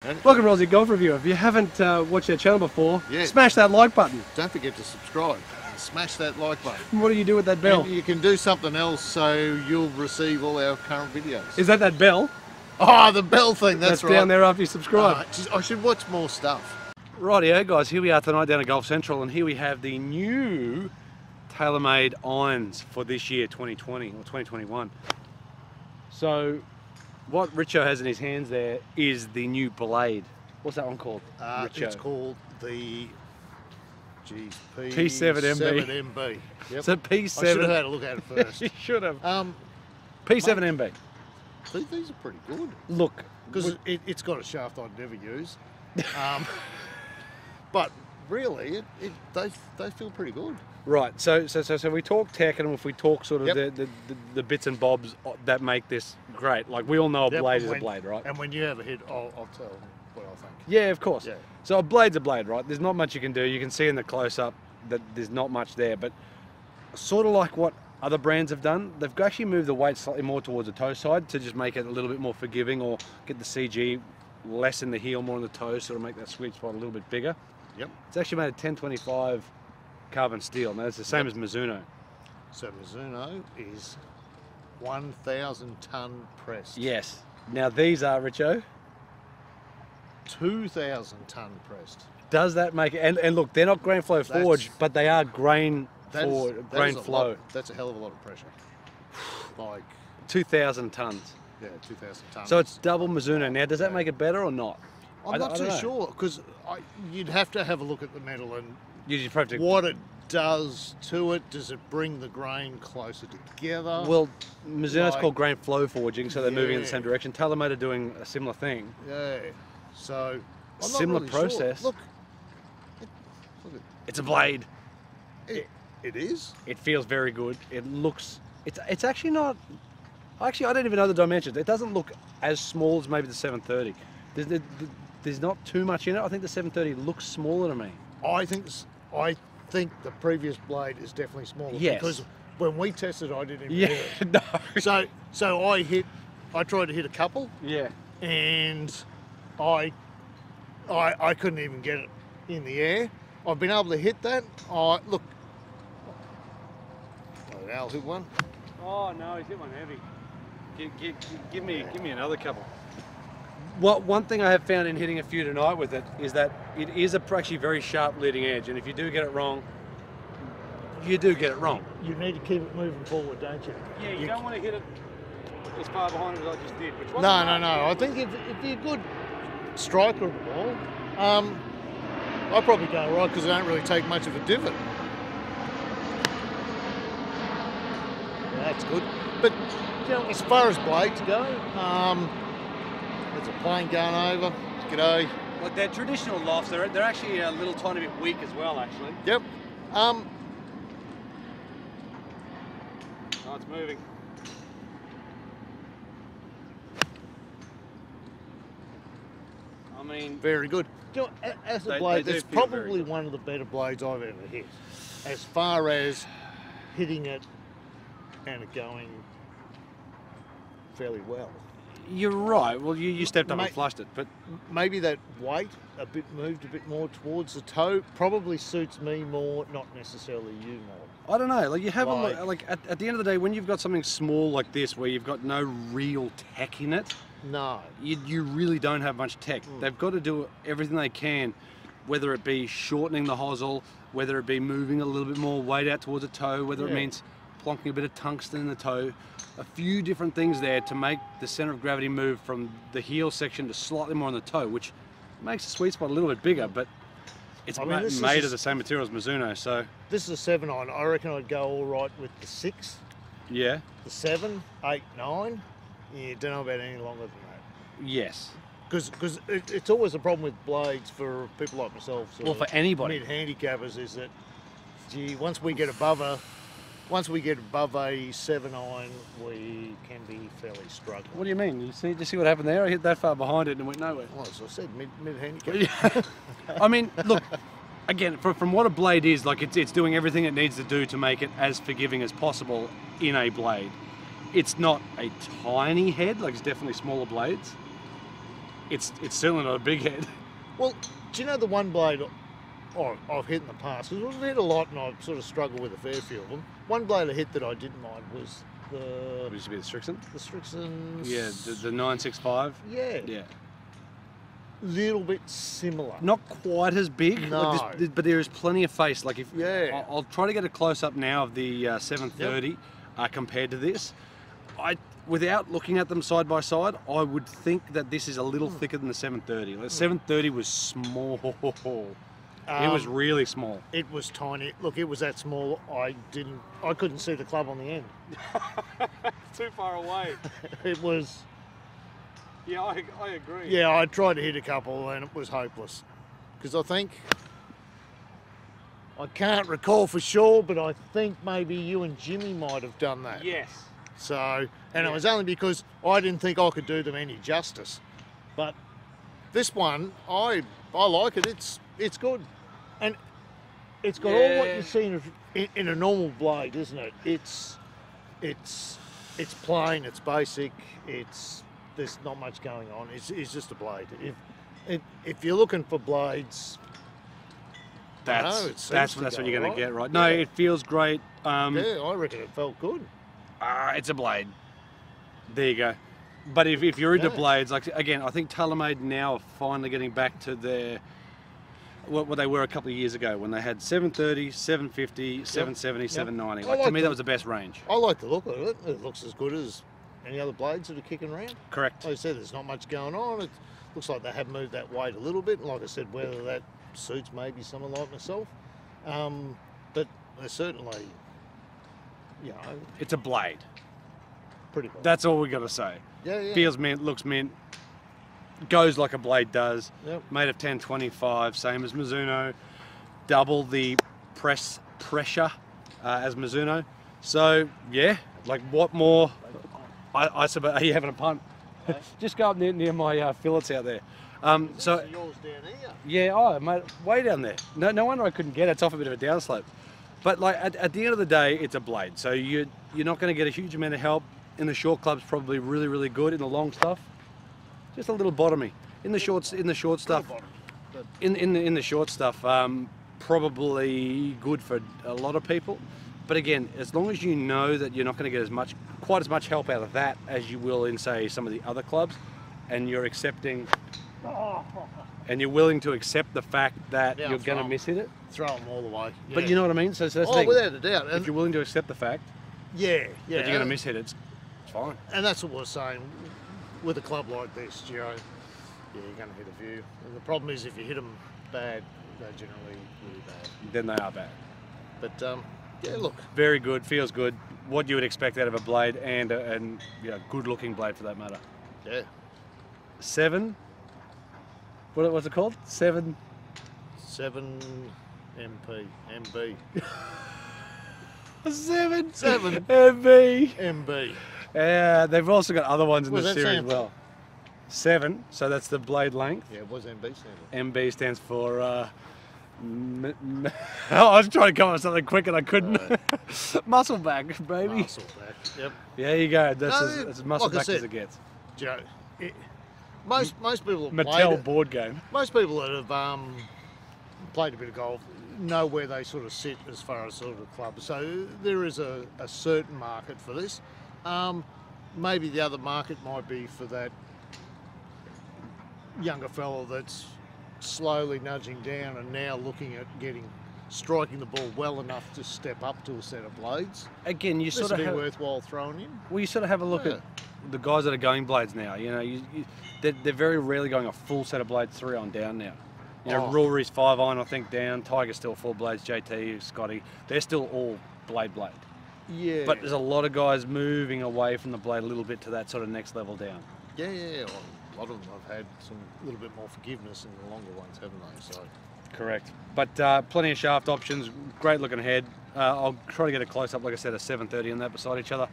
Welcome to Aussie Golf Review. If you haven't watched our channel before, smash that like button. Don't forget to subscribe. Smash that like button. What do you do with that bell? And you can do something else so you'll receive all our current videos. Is that bell? Oh, the bell thing, that's right. Down there after you subscribe. I should watch more stuff. Rightio guys, here we are tonight down at Golf Central, and here we have the new Taylormade irons for this year, 2020 or 2021. So what Richo has in his hands there is the new blade. What's that one called? It's called the P7Mb. P7Mb. Yep. So P7. I should have had a look at it first. You should have. P7Mb. These are pretty good. Look, because it's got a shaft I'd never use. But really, they feel pretty good. Right. So we talk tech, and if we talk sort of the bits and bobs that make this great, like we all know a blade is a blade, right? And when you have a hit, I'll tell what I think. Yeah, of course. Yeah. So a blade's a blade, right? There's not much you can do. You can see in the close-up that there's not much there, but sort of like what other brands have done, they've actually moved the weight slightly more towards the toe side to just make it a little bit more forgiving, or get the CG less in the heel, more in the toe, sort of make that sweet spot a little bit bigger. Yep. It's actually made of 1025 carbon steel. Now it's the same as Mizuno. So Mizuno is 1,000 ton pressed. Yes. Now these are, Richo, 2,000 ton pressed. Does that make it? And look, they're not grain flow forged, but they are grain flow. That's a hell of a lot of pressure. Like 2,000 tons. Yeah, 2,000 tons. So it's double Mizuno. Now, does that make it better or not? I'm not too sure, because you'd have to have a look at the metal and probably what it does to it. Does it bring the grain closer together? Well, Mizuno's called grain flow forging, so they're moving in the same direction. Taylormade are doing a similar thing. Yeah. So I'm similar not really process. Sure. Look, it's a blade. It is. It feels very good. It looks. It's actually not. Actually, I don't even know the dimensions. It doesn't look as small as maybe the 730. There's not too much in it. I think the 730 looks smaller to me. I think the previous blade is definitely smaller. Yes. Because when we tested, I didn't even hear it. No. So I tried to hit a couple. Yeah. And I couldn't even get it in the air. I've been able to hit that. Look. Oh, Al hit one. Oh no, he's hit one heavy. Give me another couple. One thing I have found in hitting a few tonight with it is that it is actually very sharp leading edge, and if you do get it wrong, you do get it wrong. You need to keep it moving forward, don't you? Yeah, you don't want to hit it as far behind as I just did. Which no. I think if you're a good striker of the ball, I'll probably go right, because I don't really take much of a divot. Yeah, that's good. But you know, as far as blades go, there's a plane going over. G'day. Like they're traditional lofts. They're actually a little tiny bit weak as well, actually. Yep. Oh, it's moving. I mean, very good. You know, as a blade, it's probably one of the better blades I've ever hit. As far as hitting it and it going fairly well. You're right. Well, you stepped up and flushed it, but maybe that weight moved a bit more towards the toe. Probably suits me more, not necessarily you more. I don't know. Like you have at the end of the day, when you've got something small like this, where you've got no real tech in it. No. You really don't have much tech. They've got to do everything they can, whether it be shortening the hosel, whether it be moving a little bit more weight out towards the toe, whether it means plonking a bit of tungsten in the toe. A few different things there to make the center of gravity move from the heel section to slightly more on the toe, which makes the sweet spot a little bit bigger, but it's made of the same material as Mizuno, so... This is a 7-iron. I reckon I'd go all right with the 6. Yeah. The 7, 8, 9. Yeah, don't know about any longer than that. Yes. Because it's always a problem with blades for people like myself. Well, for anybody. Mid-handicappers is that, gee, once we get above a 7-iron, we can be fairly struggling. What do you mean? You see what happened there? I hit that far behind it and went nowhere. Well, as I said, mid-handicap. I mean, look, again, from what a blade is, like it's doing everything it needs to do to make it as forgiving as possible in a blade. It's not a tiny head, like it's definitely smaller blades. it's certainly not a big head. Well, do you know the one blade I've hit in the past? Because I've hit a lot and I've sort of struggled with a fair few of them. One blade I hit that I didn't mind was What used to be the Strixon? the Strixon. Yeah, the 965. Yeah. Yeah. Little bit similar. Not quite as big, No. like but there is plenty of face. Like if Yeah. I'll try to get a close up now of the 730 compared to this. Without looking at them side by side, I would think that this is a little thicker than the 730. The 730 was small. It was really small. It was tiny. Look, it was that small. I couldn't see the club on the end. Too far away. It was. Yeah, I agree. Yeah, I tried to hit a couple and it was hopeless. Because I can't recall for sure, but I think maybe you and Jimmy might have done that. Yes. So, and it was only because I didn't think I could do them any justice. But this one, I like it. It's good, and it's got all what you see in a normal blade, isn't it? It's plain. It's basic. There's not much going on. It's just a blade. If you're looking for blades, that's what you're going to get, right? No, it feels great. Yeah, I reckon it felt good. It's a blade. There you go. But if you're into blades, like again, I think Taylormade now are finally getting back to their what they were a couple of years ago when they had 730, 750, 770, 790. Like to me, that was the best range. I like the look of it. It looks as good as any other blades that are kicking around. Correct. Like I said, there's not much going on. It looks like they have moved that weight a little bit. And like I said, whether that suits maybe someone like myself, but they're certainly. You know, it's a blade. Pretty cool. That's all we got to say. Yeah. Feels mint, looks mint, goes like a blade does. Yep. Made of 1025, same as Mizuno. Double the pressure as Mizuno. So yeah, like what more? I suppose. Are you having a punt? Okay. Just go up near my fillets out there. So yours down here. Yeah, mate, way down there. No wonder I couldn't get it. It's off a bit of a downslope. But like at the end of the day, it's a blade, so you're not going to get a huge amount of help. In the short clubs, probably really good. In the long stuff, just a little bottomy. In the short stuff, in the short stuff, probably good for a lot of people. But again, as long as you know that you're not going to get quite as much help out of that as you will in say some of the other clubs, and you're accepting. And you're willing to accept the fact that you're going to miss it. Throw them all the way. Yeah. But you know what I mean? So that's the thing. Without a doubt. If you're willing to accept the fact that you're going to miss it, it's fine. And that's what we're saying. With a club like this, you're going to hit a few. And the problem is if you hit them bad, they're generally really bad. Then they are bad. But, yeah, look. Very good, feels good. What you would expect out of a blade and good-looking blade for that matter. Yeah. 7... What's it called? 7 MP. MB. 7 MB. MB. Yeah, they've also got other ones in the series as well. 7, so that's the blade length. Yeah, what does MB stand for? MB stands for... I was trying to come up with something quick and I couldn't. Muscle back, baby. Muscle back, yep. Yeah, you go. That's as muscle back as it gets. Joe, most people have Mattel board game. Most people that have played a bit of golf know where they sort of sit as far as sort of clubs. So there is a certain market for this. Maybe the other market might be for that younger fella that's slowly nudging down and now looking at striking the ball well enough to step up to a set of blades. Again, you sort of have worthwhile throwing in. Well, you sort of have a look at the guys that are going blades now. You know, they're very rarely going a full set of blades 3 on down now. You know, Rory's 5 iron, I think, down. Tiger's still 4 blades. JT, Scotty, they're still all blade. Yeah. But there's a lot of guys moving away from the blade a little bit to that sort of next level down. Yeah. Well, a lot of them have had a little bit more forgiveness in the longer ones, haven't they? So. Correct. But plenty of shaft options, great looking head. I'll try to get a close up, like I said, a 730 on that beside each other.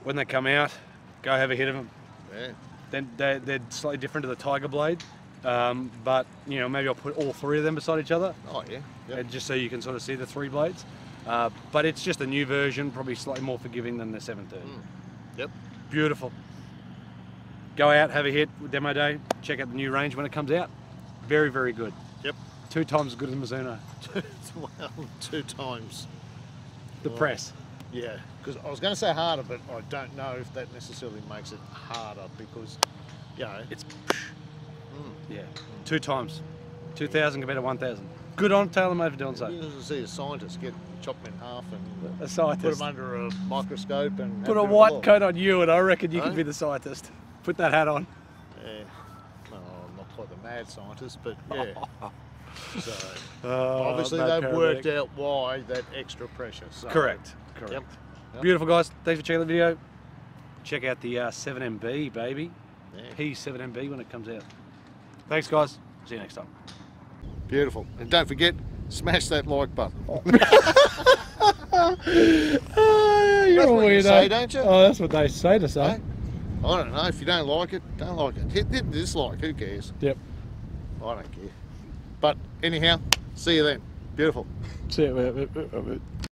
When they come out, go have a hit of them. Yeah. Then they're slightly different to the Tiger blade, but you know, maybe I'll put all 3 of them beside each other. Oh yeah. Yep. Just so you can sort of see the 3 blades. But it's just a new version, probably slightly more forgiving than the 730. Yep. Beautiful. Go out, have a hit with demo day. Check out the new range when it comes out. Very, very good. Yep. 2 times as good as Mizuno. Well, 2 times. The press. Yeah, because I was going to say harder, but I don't know if that necessarily makes it harder because, you know, It's yeah, 2 times. 2,000 compared to 1,000. Good on Taylormade for doing so. you can see a scientist get chopped in half and A scientist. put them under a microscope and Put a have white look. coat on you, and I reckon you Huh? can be the scientist. Put that hat on. Yeah, well, I'm not quite the mad scientist, but yeah. So obviously bad they've worked paramedic. out why that extra pressure. So, Correct. Yep. Beautiful, guys. Thanks for checking the video. Check out the 7MB, baby. Yeah. P7Mb when it comes out. Thanks, guys. See you next time. Beautiful. And don't forget, smash that like button. You're That's what you say, don't you? Oh, that's what they say to say. Hey? I don't know. If you don't like it, don't like it. Hit dislike. Who cares? Yep. I don't care. But anyhow, see you then. Beautiful. See you.